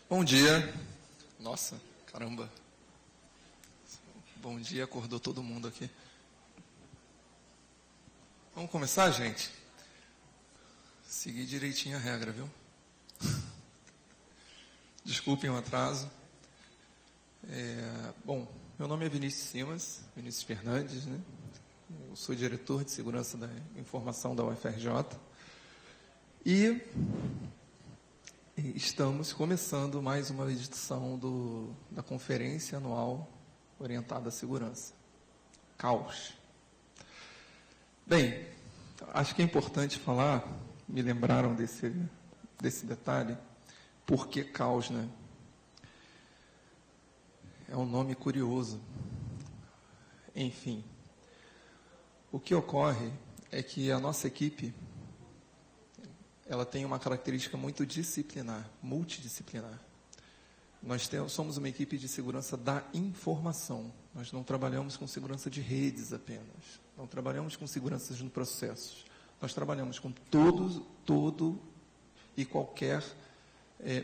Bom dia. Nossa, caramba. Bom dia, acordou todo mundo aqui. Vamos começar, gente? Seguir direitinho a regra, viu? Desculpem o atraso. Bom, meu nome é Vinícius Simas, Vinícius Fernandes, né? Eu sou diretor de Segurança da Informação da UFRJ. E estamos começando mais uma edição da Conferência Anual Orientada à Segurança. Caos. Bem, acho que é importante falar, me lembraram desse detalhe, por que caos, né? É um nome curioso. Enfim, o que ocorre é que a nossa equipe, ela tem uma característica muito disciplinar, multidisciplinar. Nós somos uma equipe de segurança da informação. Nós não trabalhamos com segurança de redes apenas. Não trabalhamos com segurança de processos. Nós trabalhamos com todo e qualquer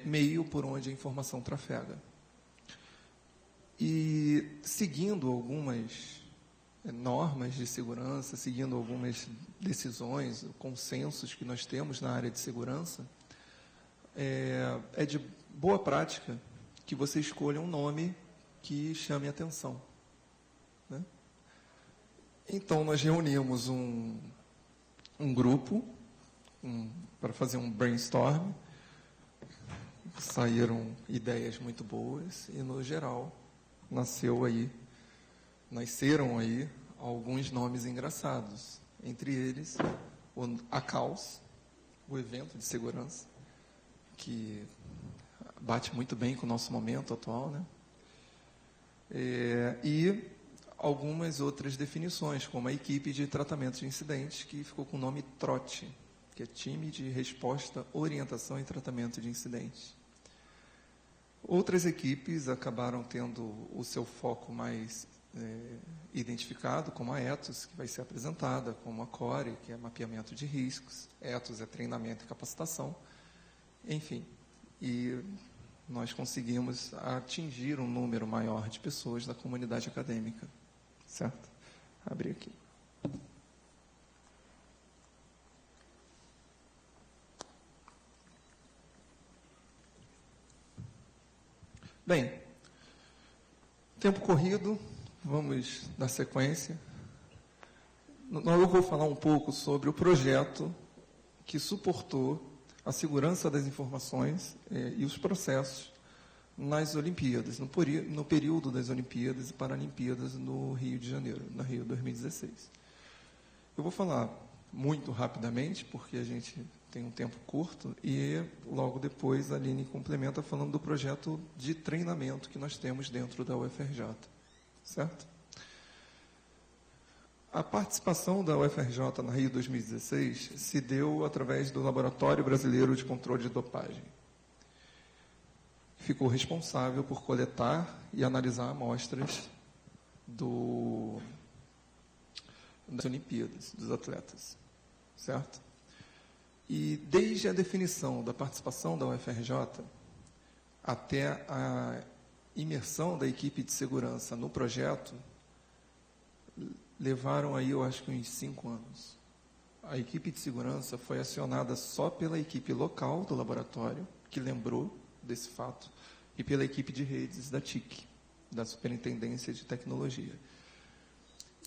meio por onde a informação trafega. E seguindo algumas normas de segurança, seguindo algumas decisões, consensos que nós temos na área de segurança, é de boa prática que você escolha um nome que chame a atenção, né? Então, nós reunimos um grupo para fazer um brainstorm, saíram ideias muito boas e, no geral, nasceram aí alguns nomes engraçados, entre eles a Caos, o evento de segurança, que bate muito bem com o nosso momento atual, né? E algumas outras definições, como a equipe de tratamento de incidentes, que ficou com o nome TROT, que é Time de Resposta, Orientação e Tratamento de Incidentes. Outras equipes acabaram tendo o seu foco mais identificado, como a Ethos, que vai ser apresentada, como a CORE, que é mapeamento de riscos, Ethos é treinamento e capacitação, enfim. E nós conseguimos atingir um número maior de pessoas da comunidade acadêmica, certo? Abrir aqui. Bem, tempo corrido, vamos dar sequência. Eu vou falar um pouco sobre o projeto que suportou a segurança das informações e os processos nas Olimpíadas, no período das Olimpíadas e Paralimpíadas no Rio de Janeiro, na Rio 2016. Eu vou falar muito rapidamente, porque a gente tem um tempo curto, e logo depois a Aline complementa falando do projeto de treinamento que nós temos dentro da UFRJ, certo? A participação da UFRJ na Rio 2016 se deu através do Laboratório Brasileiro de Controle de Dopagem. Ficou responsável por coletar e analisar amostras das Olimpíadas, dos atletas, certo? E desde a definição da participação da UFRJ até a imersão da equipe de segurança no projeto, levaram aí, eu acho que uns 5 anos. A equipe de segurança foi acionada só pela equipe local do laboratório, que lembrou desse fato, e pela equipe de redes da TIC, da Superintendência de Tecnologia.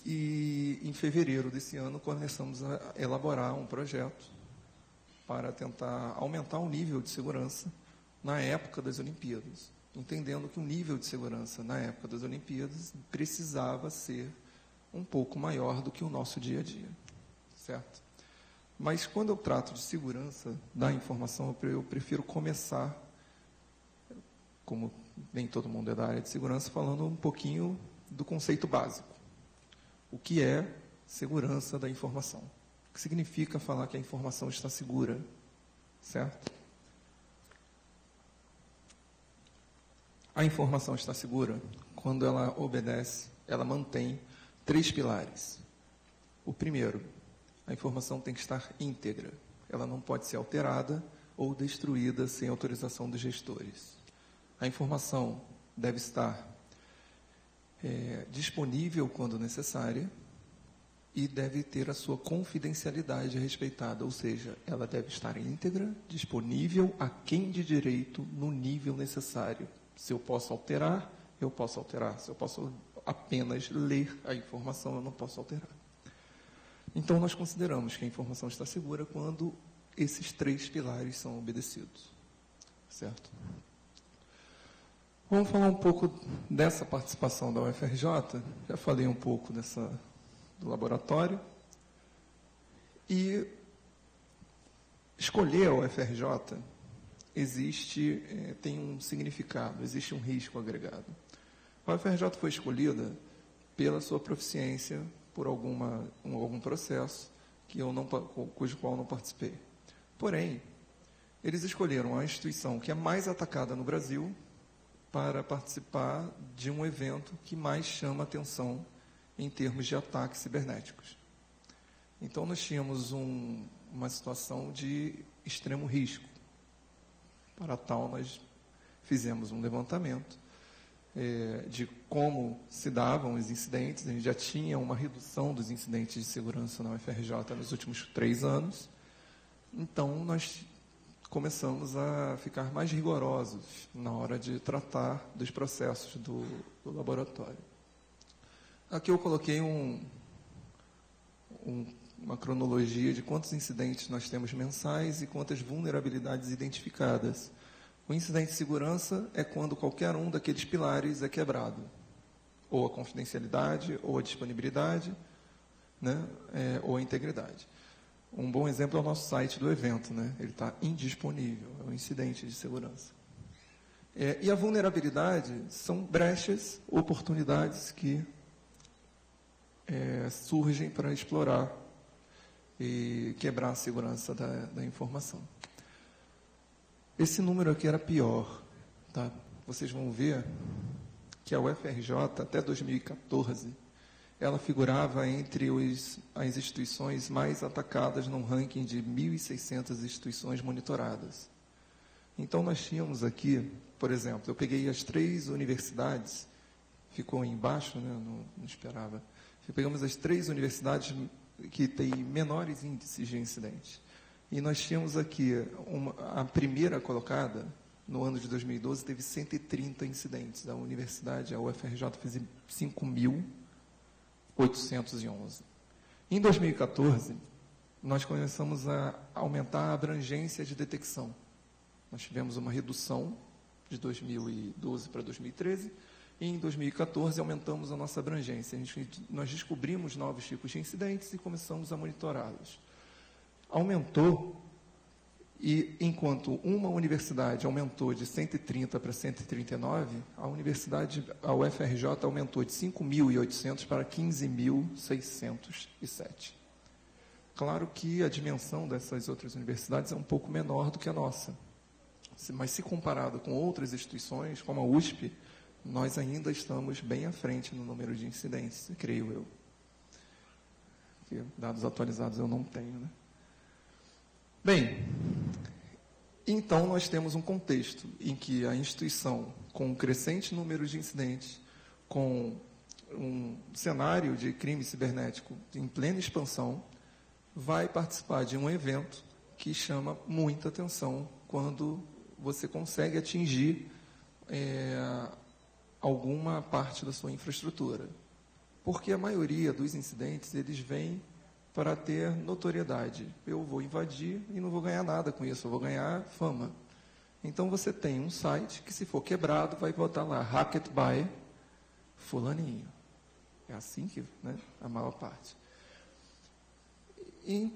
E, em fevereiro desse ano, começamos a elaborar um projeto para tentar aumentar o nível de segurança na época das Olimpíadas, entendendo que o nível de segurança na época das Olimpíadas precisava ser um pouco maior do que o nosso dia a dia, certo? Mas, quando eu trato de segurança da informação, eu prefiro começar, como nem todo mundo é da área de segurança, falando um pouquinho do conceito básico. O que é segurança da informação? O que significa falar que a informação está segura, certo? A informação está segura quando ela obedece, ela mantém 3 pilares. O primeiro, a informação tem que estar íntegra. Ela não pode ser alterada ou destruída sem autorização dos gestores. A informação deve estar disponível quando necessária e deve ter a sua confidencialidade respeitada, ou seja, ela deve estar íntegra, disponível a quem de direito no nível necessário. Se eu posso alterar, eu posso alterar. Se eu posso apenas ler a informação, eu não posso alterar. Então, nós consideramos que a informação está segura quando esses 3 pilares são obedecidos. Certo? Vamos falar um pouco dessa participação da UFRJ. Já falei um pouco do laboratório. E escolher a UFRJ tem um significado, existe um risco agregado. A UFRJ foi escolhida pela sua proficiência por algum processo cujo qual eu não participei. Porém, eles escolheram a instituição que é mais atacada no Brasil para participar de um evento que mais chama atenção em termos de ataques cibernéticos. Então, nós tínhamos uma situação de extremo risco. Para tal, nós fizemos um levantamento de como se davam os incidentes. A gente já tinha uma redução dos incidentes de segurança na UFRJ nos últimos 3 anos. Então, nós começamos a ficar mais rigorosos na hora de tratar dos processos do laboratório. Aqui eu coloquei uma cronologia de quantos incidentes nós temos mensais e quantas vulnerabilidades identificadas. O incidente de segurança é quando qualquer um daqueles pilares é quebrado. Ou a confidencialidade, ou a disponibilidade, né, ou a integridade. Um bom exemplo é o nosso site do evento, né? Ele está indisponível, é um incidente de segurança. E a vulnerabilidade são brechas, oportunidades que surgem para explorar e quebrar a segurança da informação. Esse número aqui era pior, tá? Vocês vão ver que a UFRJ, até 2014, ela figurava entre as instituições mais atacadas num ranking de 1.600 instituições monitoradas. Então, nós tínhamos aqui, por exemplo, eu peguei as 3 universidades, ficou embaixo, né, não esperava, pegamos as 3 universidades que têm menores índices de incidentes. E nós tínhamos aqui, a primeira colocada, no ano de 2012, teve 130 incidentes. A universidade, a UFRJ, fez 5.811. Em 2014, nós começamos a aumentar a abrangência de detecção. Nós tivemos uma redução de 2012 para 2013, e em 2014 aumentamos a nossa abrangência. Nós descobrimos novos tipos de incidentes e começamos a monitorá-los. Aumentou, e enquanto uma universidade aumentou de 130 para 139, a UFRJ aumentou de 5.800 para 15.607. Claro que a dimensão dessas outras universidades é um pouco menor do que a nossa, mas se comparado com outras instituições, como a USP, nós ainda estamos bem à frente no número de incidentes, creio eu. Porque dados atualizados eu não tenho, né? Bem, então nós temos um contexto em que a instituição, com um crescente número de incidentes, com um cenário de crime cibernético em plena expansão, vai participar de um evento que chama muita atenção quando você consegue atingir alguma parte da sua infraestrutura. Porque a maioria dos incidentes, eles vêm para ter notoriedade. Eu vou invadir e não vou ganhar nada com isso, eu vou ganhar fama. Então, você tem um site que, se for quebrado, vai botar lá, hacked by fulaninho. É assim que, né, a maior parte. E,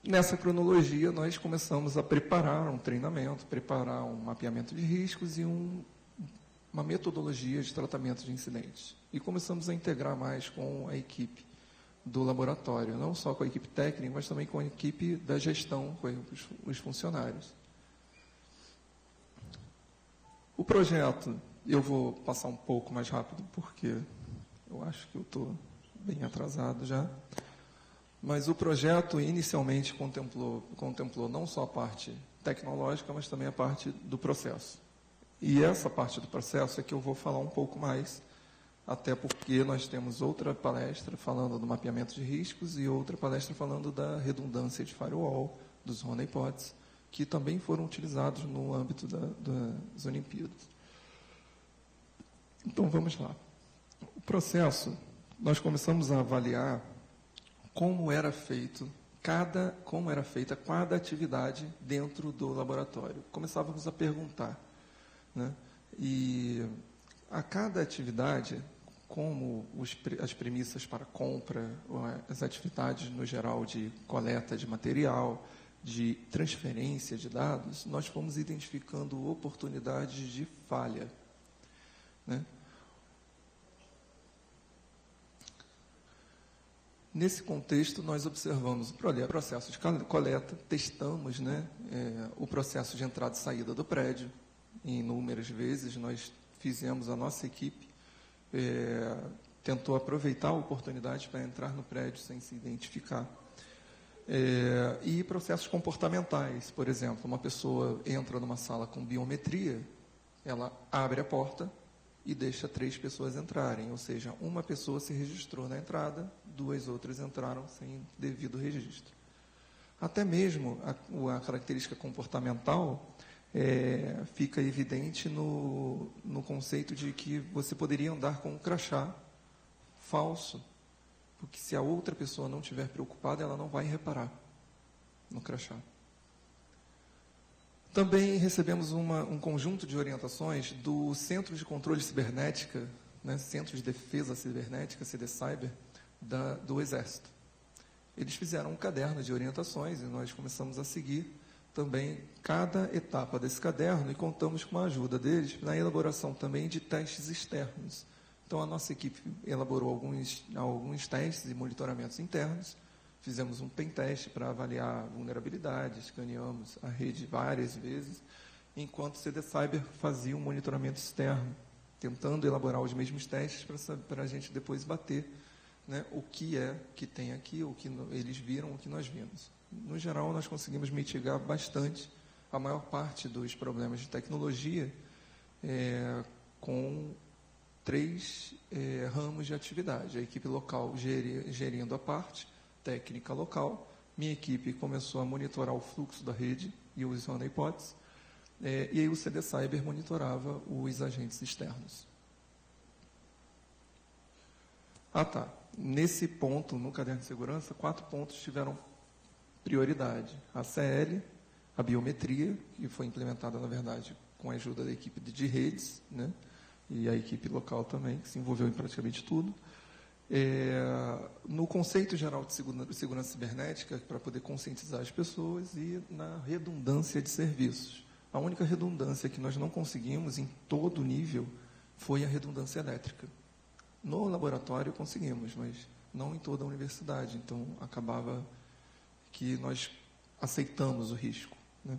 nessa cronologia, nós começamos a preparar um treinamento, preparar um mapeamento de riscos e uma metodologia de tratamento de incidentes. E começamos a integrar mais com a equipe do laboratório, não só com a equipe técnica, mas também com a equipe da gestão, com os funcionários. O projeto, eu vou passar um pouco mais rápido, porque eu acho que eu estou bem atrasado já, mas o projeto inicialmente contemplou não só a parte tecnológica, mas também a parte do processo. E essa parte do processo é que eu vou falar um pouco mais, até porque nós temos outra palestra falando do mapeamento de riscos e outra palestra falando da redundância de firewall, dos honeypots, que também foram utilizados no âmbito das Olimpíadas. Então, vamos lá. O processo, nós começamos a avaliar como era feita cada atividade dentro do laboratório. Começávamos a perguntar, né? E a cada atividade, como as premissas para compra, as atividades no geral de coleta de material, de transferência de dados, nós fomos identificando oportunidades de falha, né? Nesse contexto, nós observamos o processo de coleta, testamos, né, o processo de entrada e saída do prédio. Inúmeras vezes, nós fizemos, a nossa equipe tentou aproveitar a oportunidade para entrar no prédio sem se identificar. E processos comportamentais, por exemplo, uma pessoa entra numa sala com biometria, ela abre a porta e deixa 3 pessoas entrarem, ou seja, uma pessoa se registrou na entrada, 2 outras entraram sem devido registro. Até mesmo a característica comportamental fica evidente no conceito de que você poderia andar com um crachá falso, porque se a outra pessoa não estiver preocupada, ela não vai reparar no crachá. Também recebemos um conjunto de orientações do Centro de Controle Cibernética, né, Centro de Defesa Cibernética, CDCyber, do Exército. Eles fizeram um caderno de orientações e nós começamos a seguir também cada etapa desse caderno e contamos com a ajuda deles na elaboração também de testes externos. Então, a nossa equipe elaborou alguns testes e monitoramentos internos. Fizemos um pentest para avaliar vulnerabilidades, escaneamos a rede várias vezes, enquanto o CDCyber fazia um monitoramento externo, tentando elaborar os mesmos testes para a gente depois bater, né, o que que tem aqui, o que eles viram, o que nós vimos. No geral, nós conseguimos mitigar bastante a maior parte dos problemas de tecnologia com 3 ramos de atividade. A equipe local gerindo a parte técnica local, minha equipe começou a monitorar o fluxo da rede e os honeypots, e aí o CDCyber monitorava os agentes externos. Nesse ponto, no caderno de segurança, 4 pontos tiveram prioridade. A CL, a biometria, que foi implementada, na verdade, com a ajuda da equipe de redes, né, e a equipe local também, que se envolveu em praticamente tudo. No conceito geral de segurança cibernética, para poder conscientizar as pessoas, e na redundância de serviços. A única redundância que nós não conseguimos em todo nível foi a redundância elétrica. No laboratório conseguimos, mas não em toda a universidade. Então, acabava que nós aceitamos o risco, né?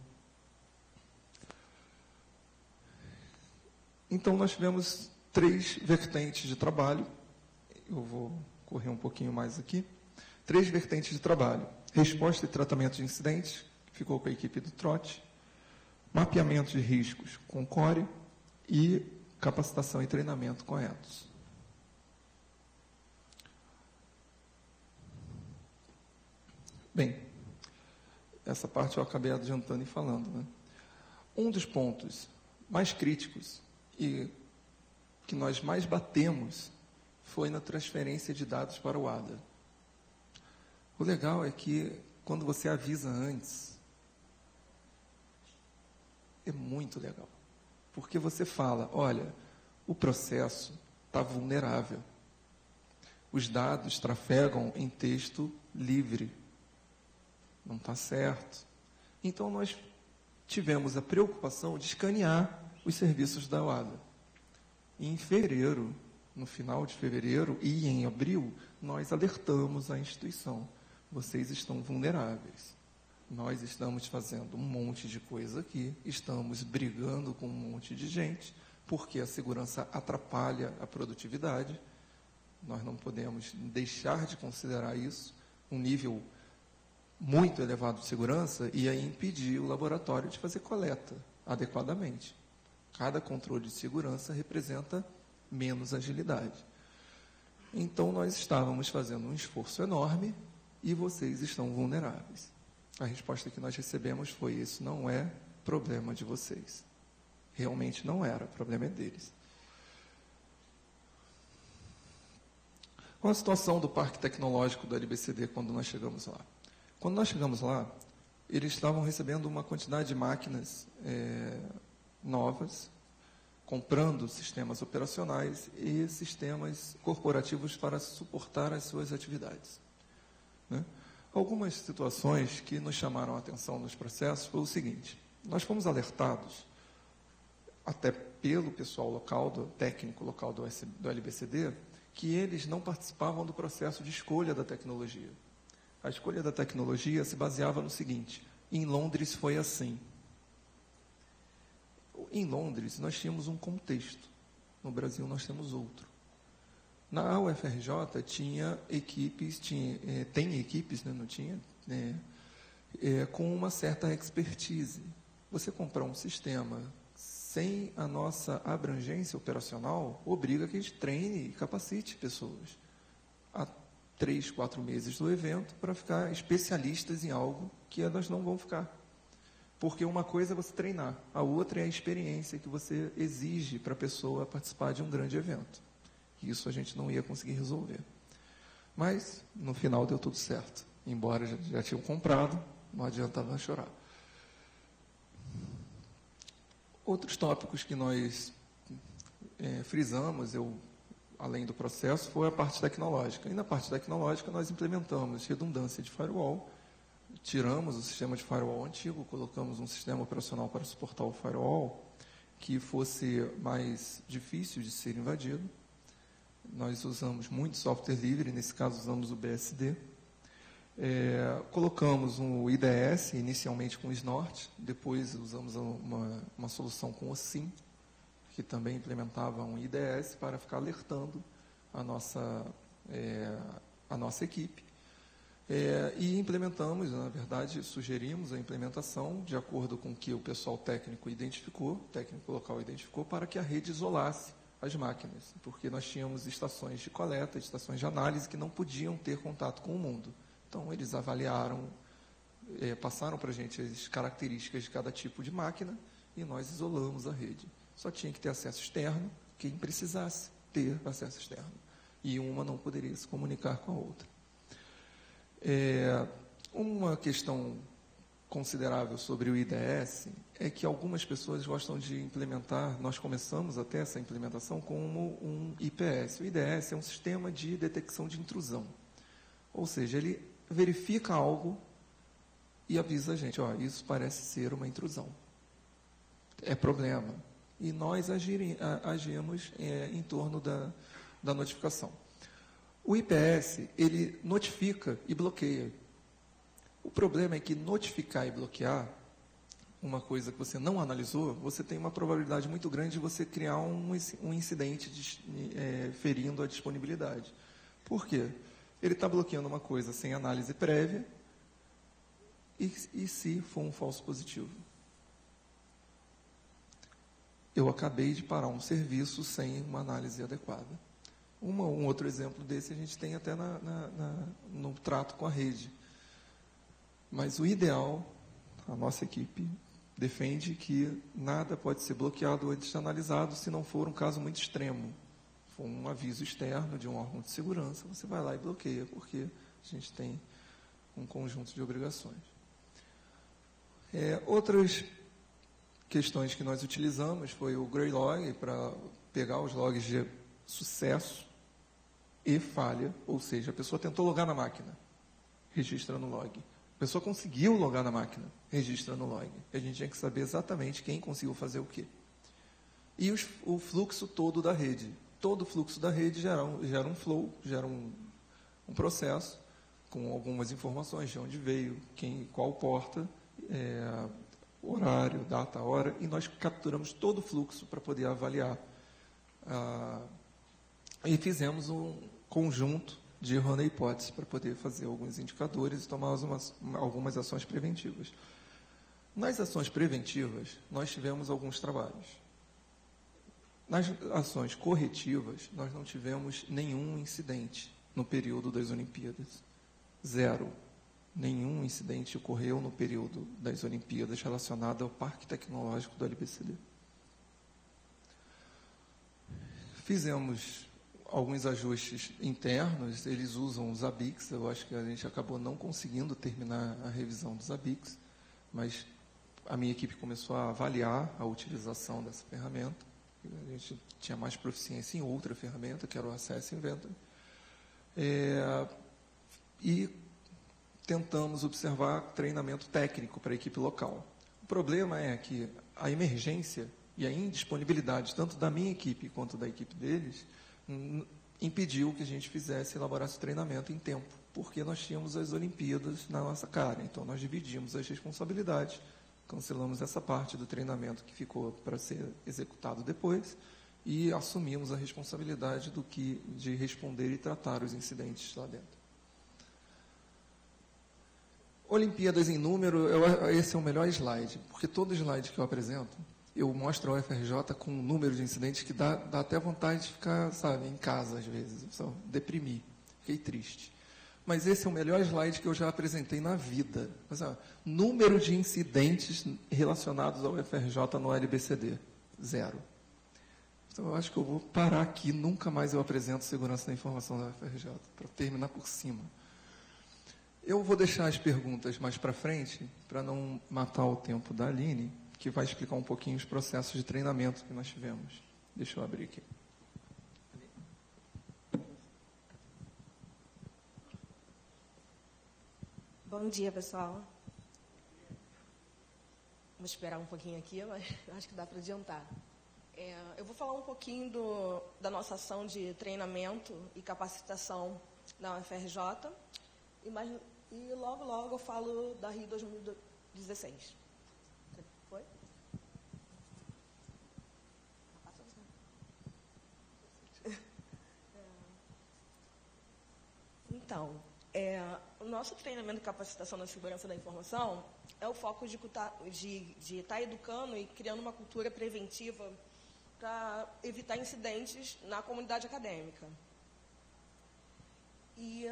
Então, nós tivemos 3 vertentes de trabalho. Eu vou correr um pouquinho mais aqui. 3 vertentes de trabalho. Resposta e tratamento de incidentes, que ficou com a equipe do TROT. Mapeamento de riscos com CORE e capacitação e treinamento com ETOS. Bem, essa parte eu acabei adiantando e falando, né? Um dos pontos mais críticos e que nós mais batemos foi na transferência de dados para o ADA. O legal é que, quando você avisa antes, é muito legal. Porque você fala, olha, o processo está vulnerável. Os dados trafegam em texto livre. Não está certo. Então, nós tivemos a preocupação de escanear os serviços da UADA. E em fevereiro, no final de fevereiro e em abril, nós alertamos a instituição. Vocês estão vulneráveis. Nós estamos fazendo um monte de coisa aqui, estamos brigando com um monte de gente, porque a segurança atrapalha a produtividade. Nós não podemos deixar de considerar isso um nível muito elevado de segurança e aí impedir o laboratório de fazer coleta adequadamente. Cada controle de segurança representa menos agilidade. Então, nós estávamos fazendo um esforço enorme e vocês estão vulneráveis. A resposta que nós recebemos foi: isso não é problema de vocês. Realmente não era, o problema é deles. Qual a situação do parque tecnológico do LBCD quando nós chegamos lá? Quando nós chegamos lá, eles estavam recebendo uma quantidade de máquinas novas, comprando sistemas operacionais e sistemas corporativos para suportar as suas atividades, né? Algumas situações que nos chamaram a atenção nos processos foi o seguinte: nós fomos alertados, até pelo pessoal local, do técnico local do LBCD, que eles não participavam do processo de escolha da tecnologia. A escolha da tecnologia se baseava no seguinte: em Londres foi assim. Em Londres nós tínhamos um contexto, no Brasil nós temos outro. Na UFRJ tinha equipes, tem equipes, né, não tinha, com uma certa expertise. Você comprar um sistema sem a nossa abrangência operacional obriga que a gente treine e capacite pessoas há 3, 4 meses do evento para ficar especialistas em algo que elas não vão ficar. Porque uma coisa é você treinar, a outra é a experiência que você exige para a pessoa participar de um grande evento. Isso a gente não ia conseguir resolver. Mas, no final, deu tudo certo. Embora já tinham comprado, não adiantava chorar. Outros tópicos que nós frisamos, além do processo, foi a parte tecnológica. E na parte tecnológica nós implementamos redundância de firewall, tiramos o sistema de firewall antigo, colocamos um sistema operacional para suportar o firewall que fosse mais difícil de ser invadido. Nós usamos muito software livre, nesse caso usamos o BSD. Colocamos um IDS, inicialmente com o Snort, depois usamos uma solução com o SIM, que também implementava um IDS para ficar alertando a nossa equipe. E implementamos, na verdade, sugerimos a implementação de acordo com o que o pessoal técnico identificou, o técnico local identificou, para que a rede isolasse as máquinas, porque nós tínhamos estações de coleta, estações de análise que não podiam ter contato com o mundo. Então, eles avaliaram, passaram para a gente as características de cada tipo de máquina e nós isolamos a rede. Só tinha que ter acesso externo, quem precisasse ter acesso externo. E uma não poderia se comunicar com a outra. Uma questão considerável sobre o IDS é que algumas pessoas gostam de implementar, nós começamos até essa implementação como um IPS. O IDS é um sistema de detecção de intrusão. Ou seja, ele verifica algo e avisa a gente: ó, isso parece ser uma intrusão. É problema. E nós agimos em torno da notificação. O IPS, ele notifica e bloqueia. O problema é que notificar e bloquear, uma coisa que você não analisou, você tem uma probabilidade muito grande de você criar um incidente ferindo a disponibilidade. Por quê? Ele está bloqueando uma coisa sem análise prévia e se for um falso positivo? Eu acabei de parar um serviço sem uma análise adequada. Um outro exemplo desse a gente tem até no trato com a rede. Mas o ideal, a nossa equipe defende que nada pode ser bloqueado ou analisado se não for um caso muito extremo. For um aviso externo de um órgão de segurança, você vai lá e bloqueia, porque a gente tem um conjunto de obrigações. Outras questões que nós utilizamos foi o Greylog, para pegar os logs de sucesso e falha, ou seja, a pessoa tentou logar na máquina, registra no log. A pessoa conseguiu logar na máquina, registra no log. A gente tinha que saber exatamente quem conseguiu fazer o quê. E o fluxo todo da rede. Todo o fluxo da rede gera um flow, gera um processo com algumas informações de onde veio, qual porta, horário, data, hora, e nós capturamos todo o fluxo para poder avaliar. E fizemos um conjunto de erro na hipótese para poder fazer alguns indicadores e tomar algumas ações preventivas. Nas ações preventivas, nós tivemos alguns trabalhos. Nas ações corretivas, nós não tivemos nenhum incidente no período das Olimpíadas. 0. Nenhum incidente ocorreu no período das Olimpíadas relacionado ao Parque Tecnológico do LBCD. Fizemos alguns ajustes internos, eles usam os ABICs, eu acho que a gente acabou não conseguindo terminar a revisão dos ABICs, mas a minha equipe começou a avaliar a utilização dessa ferramenta. A gente tinha mais proficiência em outra ferramenta, que era o Access Inventory. E tentamos observar treinamento técnico para a equipe local. O problema é que a emergência e a indisponibilidade, tanto da minha equipe quanto da equipe deles, impediu que a gente elaborasse o treinamento em tempo, porque nós tínhamos as Olimpíadas na nossa cara. Então, nós dividimos as responsabilidades, cancelamos essa parte do treinamento que ficou para ser executado depois e assumimos a responsabilidade de responder e tratar os incidentes lá dentro. Olimpíadas em número, esse é o melhor slide, porque todo slide que eu apresento, eu mostro ao UFRJ com um número de incidentes que dá até vontade de ficar, sabe, em casa às vezes, só deprimir, fiquei triste. Mas esse é o melhor slide que eu já apresentei na vida. Mas, número de incidentes relacionados ao UFRJ no LBCD, 0. Então, eu acho que eu vou parar aqui, nunca mais eu apresento segurança da informação da UFRJ, para terminar por cima. Eu vou deixar as perguntas mais para frente, para não matar o tempo da Aline, que vai explicar um pouquinho os processos de treinamento que nós tivemos. Deixa eu abrir aqui. Bom dia, pessoal. Vou esperar um pouquinho aqui, mas acho que dá para adiantar. Eu vou falar um pouquinho da nossa ação de treinamento e capacitação na UFRJ, e logo eu falo da Rio 2016. Foi? Então, o nosso treinamento e capacitação na segurança da informação é o foco de estar educando e criando uma cultura preventiva para evitar incidentes na comunidade acadêmica. E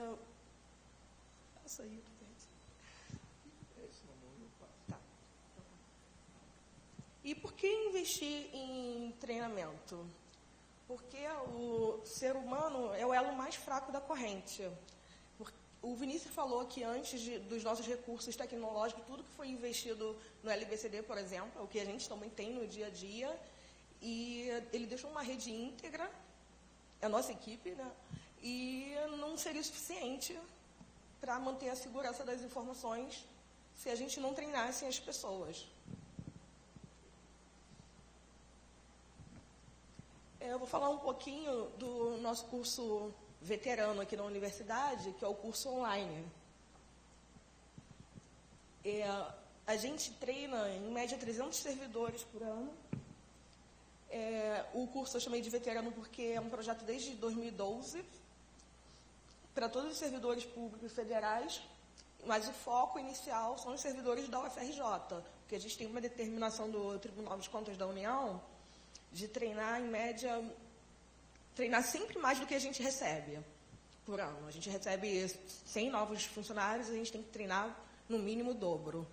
passa aí, tá. E por que investir em treinamento? Porque o ser humano é o elo mais fraco da corrente. O Vinícius falou que antes dos nossos recursos tecnológicos, tudo que foi investido no LBCD, por exemplo, é o que a gente também tem no dia a dia, e ele deixou uma rede íntegra, a nossa equipe, né? E não seria suficiente para manter a segurança das informações se a gente não treinasse as pessoas. Eu vou falar um pouquinho do nosso curso veterano aqui na universidade, que é o curso online. A gente treina, em média, 300 servidores por ano. O curso eu chamei de veterano porque é um projeto desde 2012, para todos os servidores públicos federais, mas o foco inicial são os servidores da UFRJ, porque a gente tem uma determinação do Tribunal de Contas da União de treinar, em média, treinar sempre mais do que a gente recebe por ano. A gente recebe 100 novos funcionários, a gente tem que treinar no mínimo o dobro.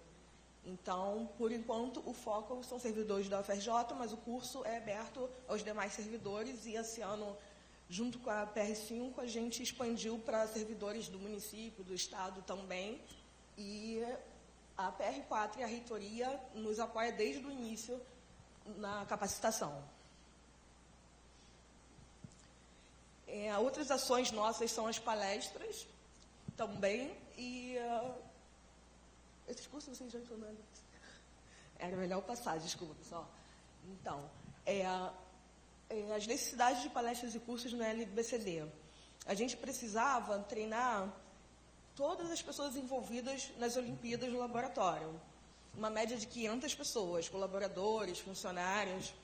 Então, por enquanto, o foco são servidores da UFRJ, mas o curso é aberto aos demais servidores e esse ano, junto com a PR5, a gente expandiu para servidores do município, do estado também, e a PR4 e a reitoria nos apoia desde o início na capacitação. Outras ações nossas são as palestras também, e esses cursos vocês já estão dando. Era melhor passar, desculpa, pessoal. Então, as necessidades de palestras e cursos no LBCD. A gente precisava treinar todas as pessoas envolvidas nas Olimpíadas no laboratório. Uma média de 500 pessoas, colaboradores, funcionários.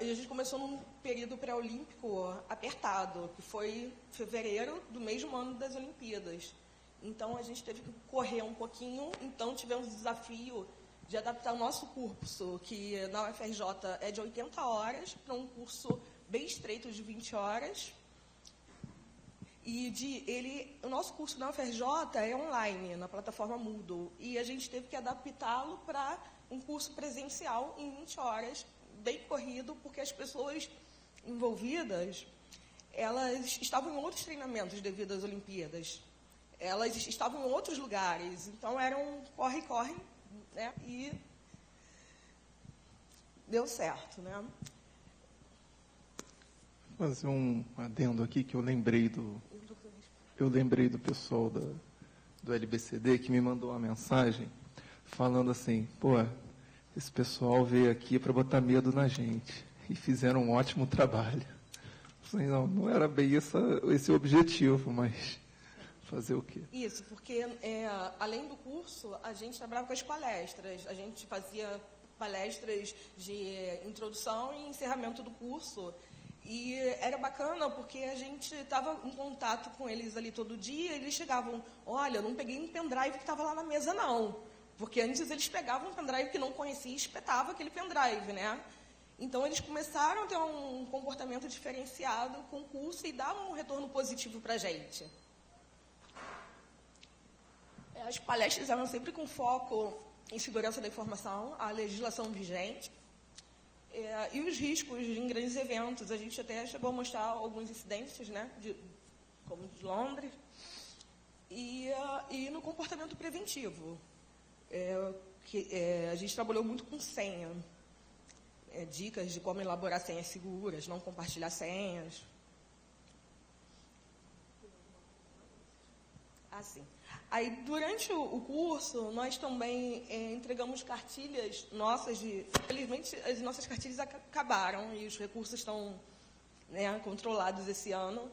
A gente começou num período pré-olímpico apertado, que foi fevereiro do mesmo ano das Olimpíadas. Então, a gente teve que correr um pouquinho, então tivemos o desafio de adaptar o nosso curso, que na UFRJ é de 80 horas, para um curso bem estreito de 20 horas. E o nosso curso na UFRJ é online, na plataforma Moodle, e a gente teve que adaptá-lo para um curso presencial em 20 horas, bem corrido, porque as pessoas envolvidas, elas estavam em outros treinamentos devido às Olimpíadas. Elas estavam em outros lugares, então era um corre-corre, né? E deu certo, né? Vou fazer um adendo aqui que eu lembrei do pessoal do LBCD que me mandou uma mensagem falando assim, pô, esse pessoal veio aqui para botar medo na gente e fizeram um ótimo trabalho. Assim, não era bem esse o objetivo, mas fazer o quê? Isso, porque além do curso, a gente trabalhava com as palestras. A gente fazia palestras de introdução e encerramento do curso. E era bacana porque a gente estava em contato com eles ali todo dia, e eles chegavam, olha, eu não peguei um pendrive que estava lá na mesa, não. Porque antes eles pegavam um pendrive que não conhecia e espetavam aquele pendrive, né? Então, eles começaram a ter um comportamento diferenciado com o curso e davam um retorno positivo para a gente. As palestras eram sempre com foco em segurança da informação, a legislação vigente, e os riscos em grandes eventos. A gente até chegou a mostrar alguns incidentes, né, como de Londres, e no comportamento preventivo. A gente trabalhou muito com senha, dicas de como elaborar senhas seguras, não compartilhar senhas. Assim. Aí, durante o curso, nós também entregamos cartilhas nossas Infelizmente, as nossas cartilhas acabaram e os recursos estão, né, controlados esse ano.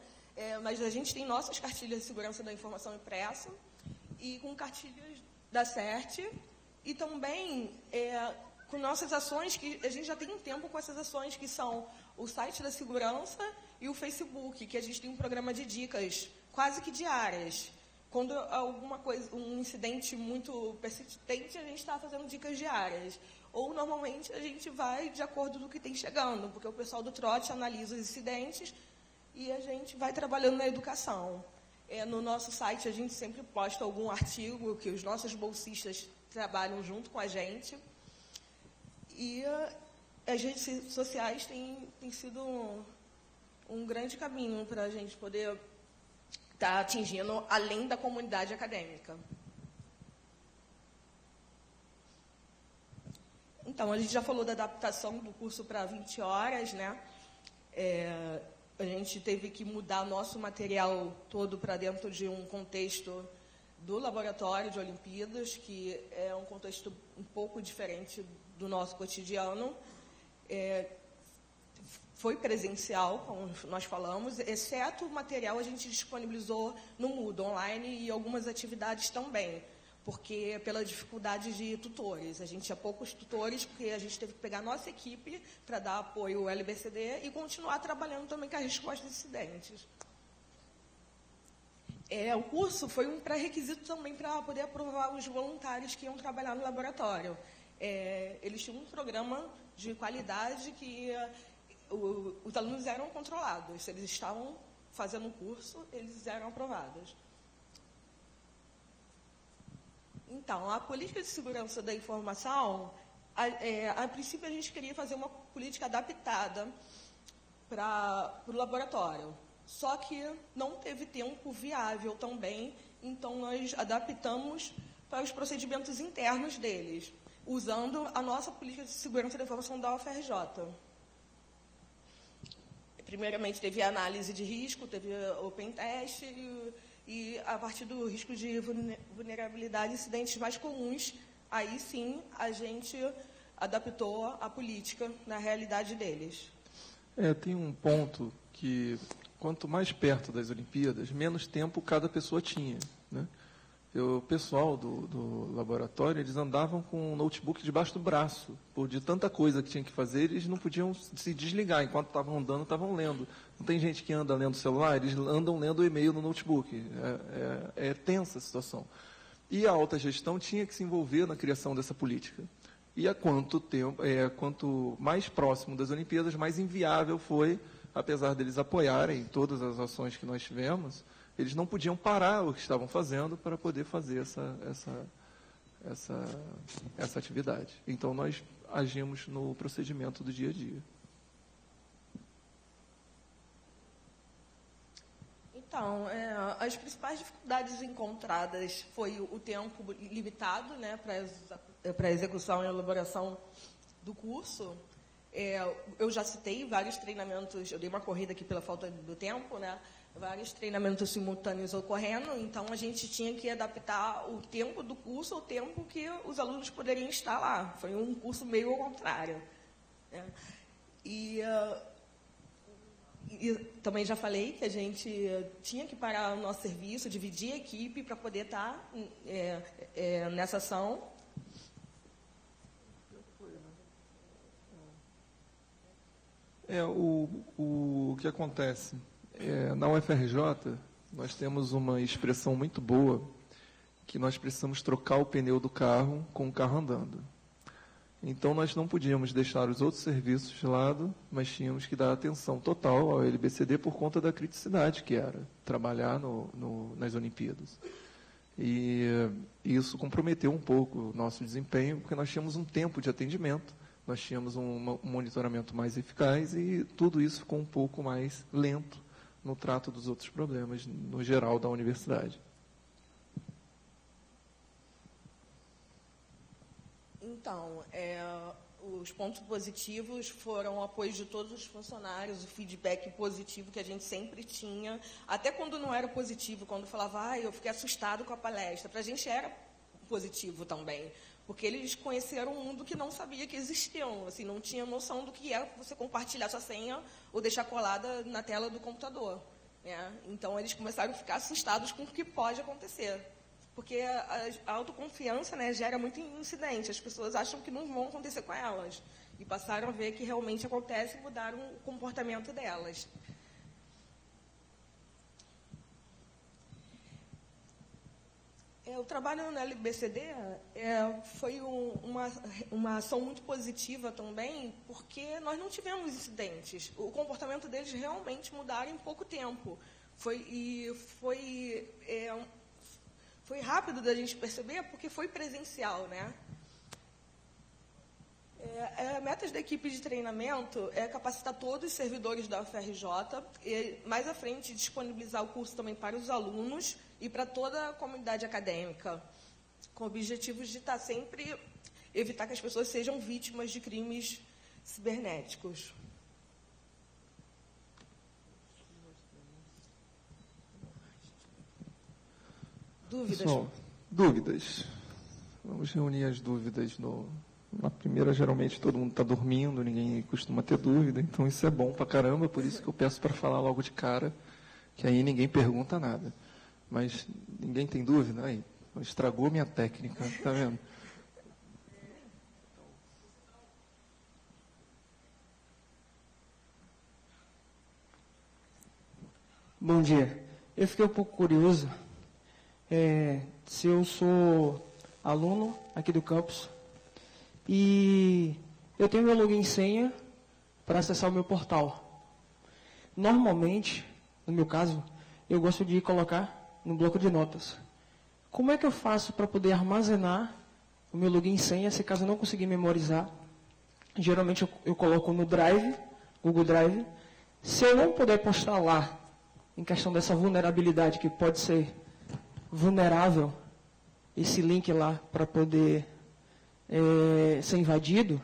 Mas a gente tem nossas cartilhas de segurança da informação impressa e com cartilhas da CERT e também com nossas ações, que a gente já tem um tempo com essas ações, que são o site da segurança e o Facebook, que a gente tem um programa de dicas quase que diárias. Quando alguma coisa, um incidente muito persistente, a gente está fazendo dicas diárias. Ou, normalmente, a gente vai de acordo com o que tem chegando, porque o pessoal do trote analisa os incidentes e a gente vai trabalhando na educação. No nosso site, a gente sempre posta algum artigo que os nossos bolsistas trabalham junto com a gente. E as redes sociais têm sido um grande caminho para a gente poder estar atingindo além da comunidade acadêmica. Então, a gente já falou da adaptação do curso para 20 horas, né? A gente teve que mudar nosso material todo para dentro de um contexto do laboratório de Olimpíadas, que é um contexto um pouco diferente do nosso cotidiano. Foi presencial, como nós falamos, exceto o material a gente disponibilizou no Moodle online e algumas atividades também, porque pela dificuldade de tutores. A gente tinha poucos tutores, porque a gente teve que pegar a nossa equipe para dar apoio ao LBCD e continuar trabalhando também com a resposta a incidentes. O curso foi um pré-requisito também para poder aprovar os voluntários que iam trabalhar no laboratório. Eles tinham um programa de qualidade que os alunos eram controlados. Se eles estavam fazendo o curso, eles eram aprovados. Então, a política de segurança da informação, a princípio a gente queria fazer uma política adaptada para o laboratório. Só que não teve tempo viável também, então nós adaptamos para os procedimentos internos deles, usando a nossa política de segurança da informação da UFRJ. Primeiramente, teve a análise de risco, teve o pentest, e a partir do risco de vulnerabilidade, incidentes mais comuns, aí sim a gente adaptou a política na realidade deles. Tem um ponto que, quanto mais perto das Olimpíadas, menos tempo cada pessoa tinha, né? O pessoal do laboratório, eles andavam com um notebook debaixo do braço, por de tanta coisa que tinha que fazer, eles não podiam se desligar, enquanto estavam andando, estavam lendo. Não tem gente que anda lendo o celular, eles andam lendo o e-mail no notebook. É tensa a situação. E a alta gestão tinha que se envolver na criação dessa política. E quanto mais próximo das Olimpíadas, mais inviável foi, apesar deles apoiarem todas as ações que nós tivemos, eles não podiam parar o que estavam fazendo para poder fazer essa atividade. Então, nós agimos no procedimento do dia a dia. Então, as principais dificuldades encontradas foi o tempo limitado, né, para a execução e elaboração do curso. Eu já citei vários treinamentos, eu dei uma corrida aqui pela falta do tempo, né, vários treinamentos simultâneos ocorrendo, então a gente tinha que adaptar o tempo do curso ao tempo que os alunos poderiam estar lá. Foi um curso meio ao contrário, né. E também já falei que a gente tinha que parar o nosso serviço, dividir a equipe para poder estar nessa ação. O que acontece? Na UFRJ, nós temos uma expressão muito boa, que nós precisamos trocar o pneu do carro com o carro andando. Então, nós não podíamos deixar os outros serviços de lado, mas tínhamos que dar atenção total ao LBCD por conta da criticidade que era trabalhar nas Olimpíadas. E isso comprometeu um pouco o nosso desempenho, porque nós tínhamos um tempo de atendimento, nós tínhamos um monitoramento mais eficaz e tudo isso ficou um pouco mais lento no trato dos outros problemas, no geral, da universidade. Então, os pontos positivos foram o apoio de todos os funcionários, o feedback positivo que a gente sempre tinha, até quando não era positivo, quando falava, eu fiquei assustado com a palestra, para a gente era positivo também, porque eles conheceram um mundo que não sabia que existiam, assim, não tinha noção do que era você compartilhar sua senha ou deixar colada na tela do computador, né? Então, eles começaram a ficar assustados com o que pode acontecer. Porque a autoconfiança, né, gera muito incidente. As pessoas acham que não vão acontecer com elas. E passaram a ver que realmente acontece e mudaram o comportamento delas. O trabalho no LBCD foi uma ação muito positiva também, porque nós não tivemos incidentes. O comportamento deles realmente mudaram em pouco tempo. Foi rápido da gente perceber, porque foi presencial, né? Metas da equipe de treinamento é capacitar todos os servidores da UFRJ e, mais à frente, disponibilizar o curso também para os alunos e para toda a comunidade acadêmica, com objetivos de estar sempre, evitar que as pessoas sejam vítimas de crimes cibernéticos. Dúvidas? Pessoal, dúvidas. Vamos reunir as dúvidas. Na primeira, geralmente, todo mundo está dormindo, ninguém costuma ter dúvida, então isso é bom pra caramba, por isso que eu peço para falar logo de cara, que aí ninguém pergunta nada. Mas ninguém tem dúvida? Aí, estragou minha técnica, tá vendo? Bom dia. Eu fiquei um pouco curioso se eu sou aluno aqui do campus e eu tenho meu login e senha para acessar o meu portal. Normalmente, no meu caso, eu gosto de colocar no bloco de notas. Como é que eu faço para poder armazenar o meu login e senha, se caso eu não conseguir memorizar? Geralmente eu coloco no Drive, Google Drive. Se eu não puder postar lá, em questão dessa vulnerabilidade, que pode ser vulnerável, esse link lá para poder ser invadido,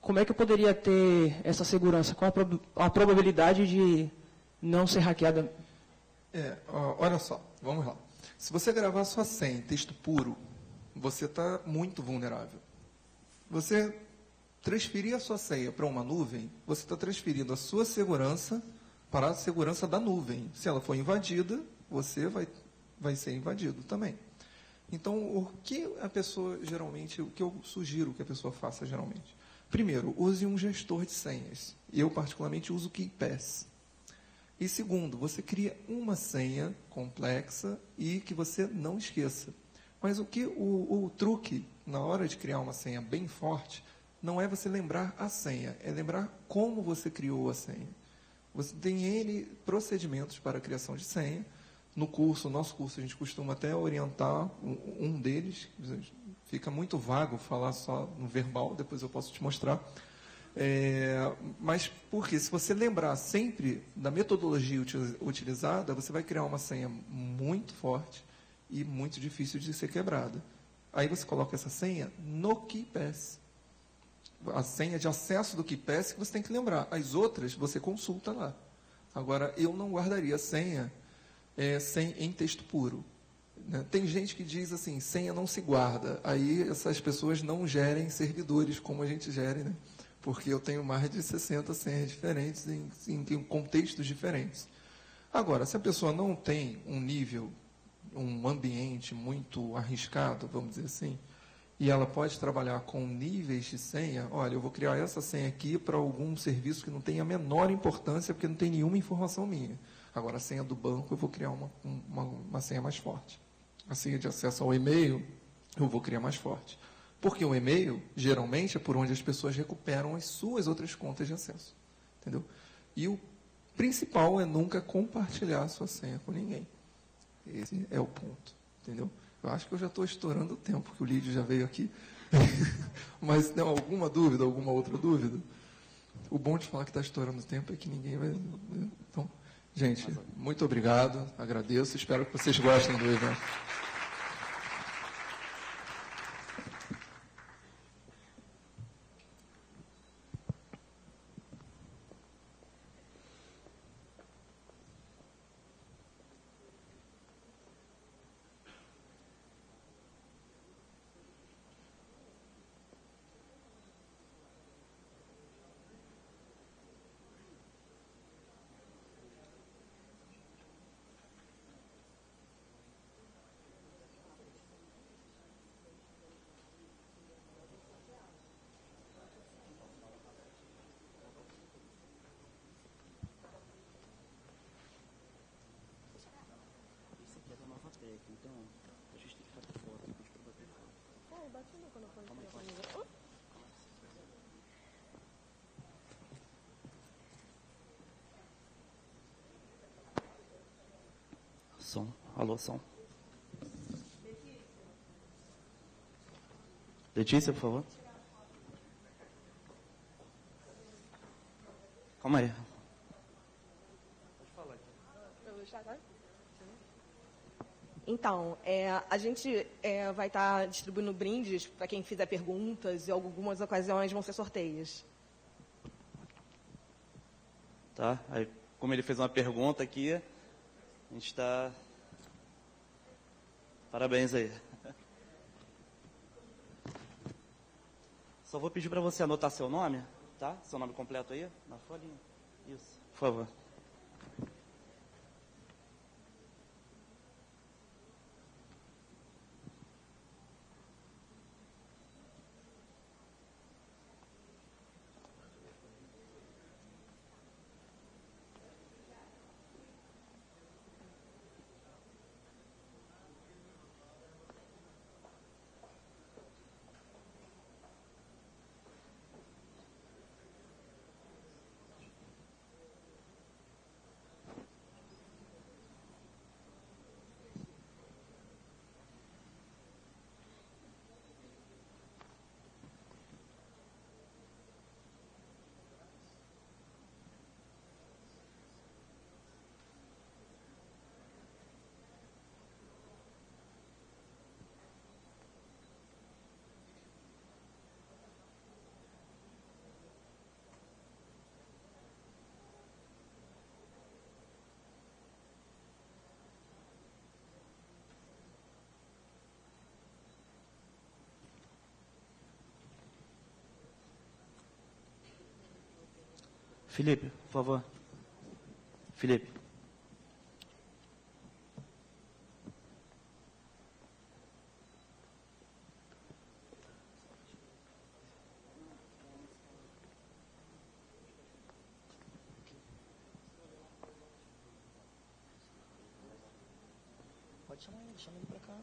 como é que eu poderia ter essa segurança? Qual a probabilidade de não ser hackeada? Olha só, vamos lá. Se você gravar sua senha em texto puro, você está muito vulnerável. Você transferir a sua senha para uma nuvem, você está transferindo a sua segurança para a segurança da nuvem. Se ela for invadida, você vai ser invadido também. Então, o que a pessoa geralmente, o que eu sugiro que a pessoa faça geralmente? Primeiro, use um gestor de senhas. Eu, particularmente, uso o KeePass. E segundo, você cria uma senha complexa e que você não esqueça. Mas o truque, na hora de criar uma senha bem forte, não é você lembrar a senha, é lembrar como você criou a senha. Você tem N procedimentos para a criação de senha. No nosso curso, a gente costuma até orientar um deles. Fica muito vago falar só no verbal, depois eu posso te mostrar. Mas porque se você lembrar sempre da metodologia utilizada, você vai criar uma senha muito forte e muito difícil de ser quebrada. Aí você coloca essa senha no KeePass. A senha de acesso do KeePass que você tem que lembrar. As outras você consulta lá. Agora, eu não guardaria senha em texto puro. Né? Tem gente que diz assim, senha não se guarda. Aí essas pessoas não gerem servidores como a gente gere, né? Porque eu tenho mais de 60 senhas diferentes em contextos diferentes. Agora, se a pessoa não tem um nível, um ambiente muito arriscado, vamos dizer assim, e ela pode trabalhar com níveis de senha, olha, eu vou criar essa senha aqui para algum serviço que não tem a menor importância, porque não tem nenhuma informação minha. Agora, a senha do banco, eu vou criar uma senha mais forte. A senha de acesso ao e-mail, eu vou criar mais forte. Porque o e-mail, geralmente, é por onde as pessoas recuperam as suas outras contas de acesso. Entendeu? E o principal é nunca compartilhar a sua senha com ninguém. Esse é o ponto. Entendeu? Eu acho que eu já estou estourando o tempo, que o Lídio já veio aqui. Mas tem alguma dúvida, alguma outra dúvida? O bom de falar que está estourando o tempo é que ninguém vai... Então, gente, muito obrigado, agradeço, espero que vocês gostem do evento. Então, a gente tem que fazer foto depois para bater foto. Bate no quando for. Som. Alô, som. Letícia, por favor. Calma aí. Então, a gente vai estar distribuindo brindes para quem fizer perguntas e algumas ocasiões vão ser sorteios. Tá? Aí, como ele fez uma pergunta aqui, a gente está... Parabéns aí. Só vou pedir para você anotar seu nome, tá? Seu nome completo aí, na folhinha. Isso, por favor. Felipe, por favor. Felipe. Pode chamar ele, chama ele pra cá.